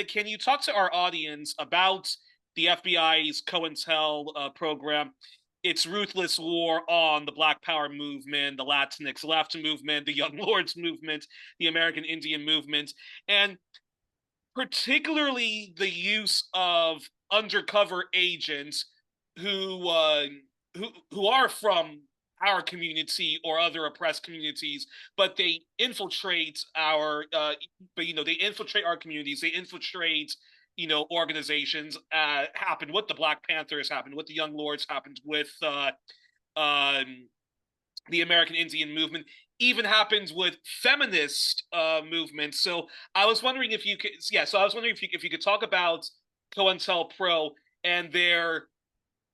Can you talk to our audience about the FBI's COINTEL program, its ruthless war on the Black Power movement, the Latinx left movement, the Young Lords movement, the American Indian movement, and particularly the use of undercover agents who uh, who are from our community or other oppressed communities, but they infiltrate they infiltrate our communities, they infiltrate organizations. Happened with the Black Panthers, happened with the Young Lords, happened with um, the American Indian movement, even happens with feminist movements. So I was wondering if you could, yeah. So I was wondering if you could talk about COINTELPRO and their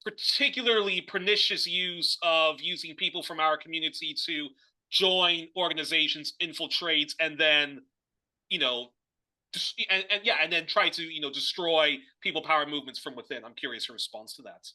particularly pernicious use of using people from our community to join organizations, infiltrate, and then you know, and then try to destroy people power movements from within. I'm curious your response to that.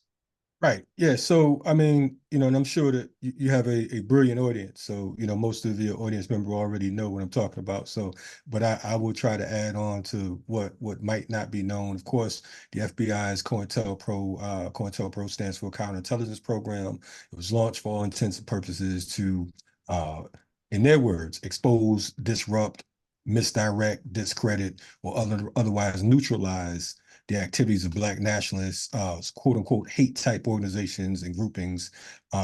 Right. Yeah. So, I mean, and I'm sure that you have a brilliant audience. So, most of your audience member already know what I'm talking about. So, but I will try to add on to what might not be known. Of course, the FBI's COINTELPRO stands for Counterintelligence Program. It was launched for all intents and purposes to, uh, in their words, expose, disrupt, misdirect, discredit, or otherwise neutralize the activities of Black nationalists, quote unquote, hate type organizations and groupings,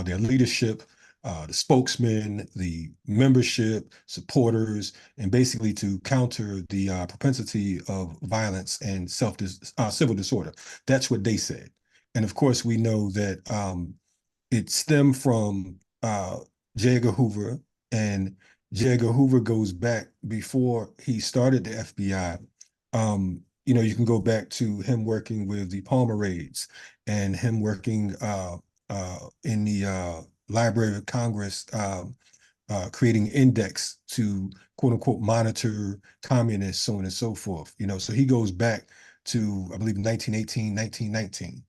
their leadership, the spokesmen, the membership, supporters, and basically to counter the propensity of violence and civil disorder. That's what they said. And of course, we know that it stemmed from J. Edgar Hoover, and J. Edgar Hoover goes back before he started the FBI. You can go back to him working with the Palmer raids and him working in the Library of Congress, creating index to quote unquote monitor communists, so on and so forth. So he goes back to, I believe, 1918, 1919,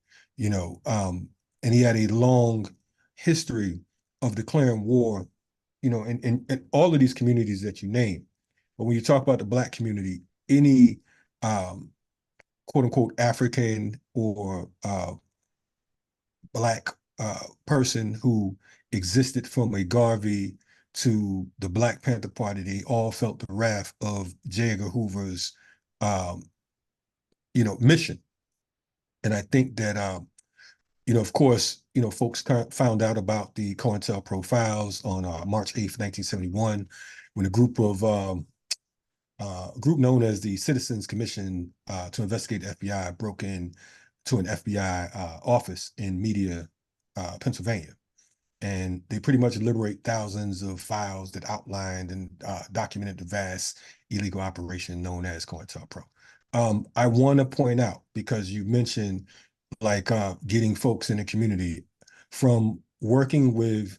and he had a long history of declaring war, in all of these communities that you name. But when you talk about the Black community, any um, quote unquote African or Black person who existed from a Garvey to the Black Panther Party, they all felt the wrath of J. Edgar Hoover's, um, mission. And I think that, of course, folks found out about the COINTELPRO files on March 8th, 1971, when a group known as the Citizens Commission to investigate the FBI broke in to an FBI office in Media, Pennsylvania. And they pretty much liberate thousands of files that outlined and documented the vast illegal operation known as COINTELPRO. I want to point out, because you mentioned like getting folks in the community from working with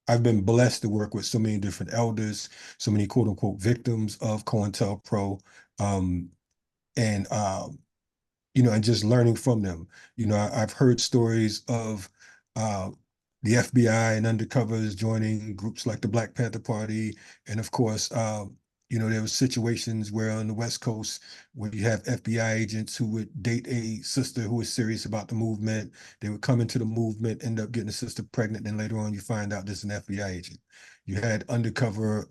I've been blessed to work with so many different elders, so many quote unquote victims of COINTELPRO, um, and and just learning from them. I've heard stories of uh, the FBI and undercovers joining groups like the Black Panther Party, and of course, there were situations where on the West Coast where you have FBI agents who would date a sister who was serious about the movement. They would come into the movement, end up getting the sister pregnant, and later on you find out this is an FBI agent. You had undercover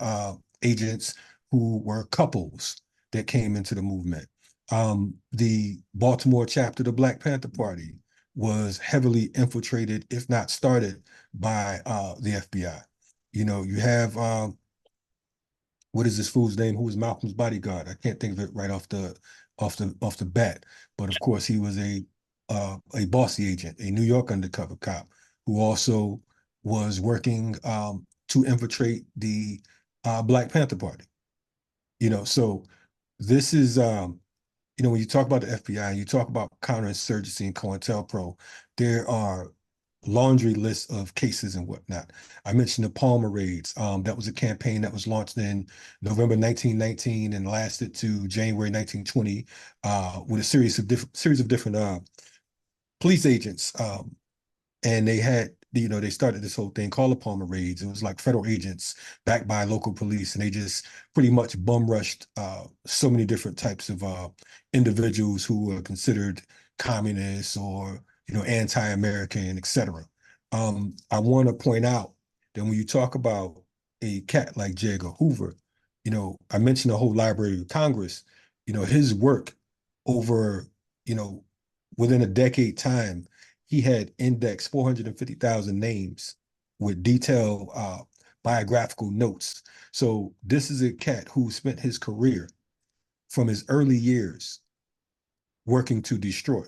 agents who were couples that came into the movement. The Baltimore chapter of the Black Panther Party was heavily infiltrated, if not started, by the FBI. You have what is this fool's name? Who was Malcolm's bodyguard? I can't think of it right off the bat. But of course, he was a bossy agent, a New York undercover cop who also was working to infiltrate the Black Panther Party. So this is when you talk about the FBI and you talk about counterinsurgency and COINTELPRO, there are laundry lists of cases and whatnot. I mentioned the Palmer raids. That was a campaign that was launched in November 1919 and lasted to January 1920, with a series of different police agents, and they had they started this whole thing called the Palmer raids. It was like federal agents backed by local police, and they just pretty much bum rushed so many different types of individuals who were considered communists or anti-American, etc. I want to point out that when you talk about a cat like J. Edgar Hoover, I mentioned the whole Library of Congress. His work over, within a decade time, he had indexed 450,000 names with detailed biographical notes. So this is a cat who spent his career from his early years working to destroy,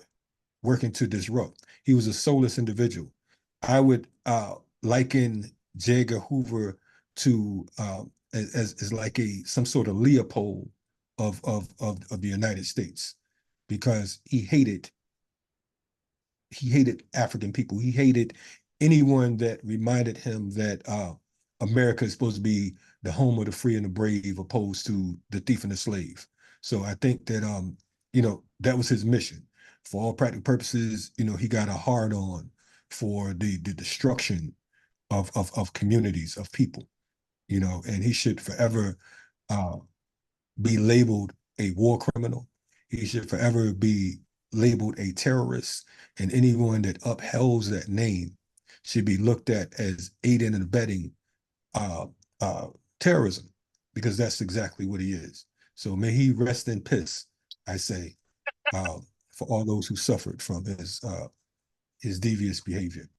working to disrupt. He was a soulless individual. I would liken J. Edgar Hoover to as like some sort of Leopold of the United States, because he hated African people. He hated anyone that reminded him that America is supposed to be the home of the free and the brave, opposed to the thief and the slave. So I think that that was his mission. For all practical purposes, he got a hard on for the destruction of communities, of people, and he should forever uh, be labeled a war criminal. He should forever be labeled a terrorist, and anyone that upholds that name should be looked at as aiding and abetting uh, uh, terrorism, because that's exactly what he is. So may he rest in peace, I say, uh, for all those who suffered from his devious behavior.